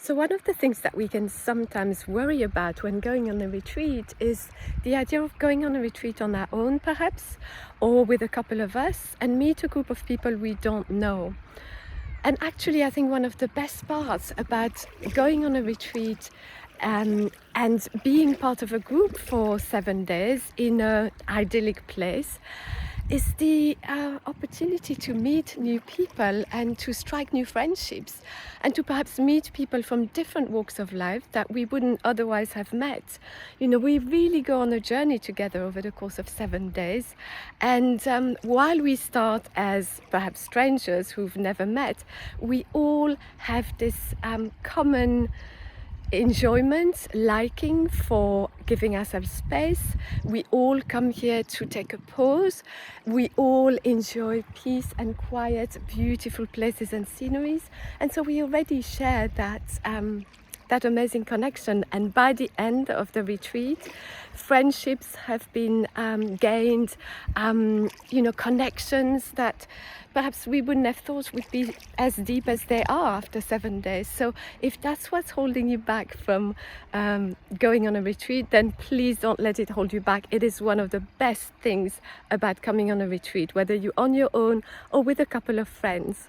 So one of the things that we can sometimes worry about when going on a retreat is the idea of going on a retreat on our own perhaps, or with a couple of us and meet a group of people we don't know. And actually I think one of the best parts about going on a retreat and being part of a group for 7 days in an idyllic place is the opportunity to meet new people and to strike new friendships and to perhaps meet people from different walks of life that we wouldn't otherwise have met. You know, we really go on a journey together over the course of 7 days, and while we start as perhaps strangers who've never met, we all have this common enjoyment, liking for giving ourselves space. We all come here to take a pause. We all enjoy peace and quiet, beautiful places and sceneries. And so we already share that amazing connection. And by the end of the retreat, friendships have been gained, connections that perhaps we wouldn't have thought would be as deep as they are after 7 days. So if that's what's holding you back from going on a retreat, then please don't let it hold you back. It is one of the best things about coming on a retreat, whether you're on your own or with a couple of friends.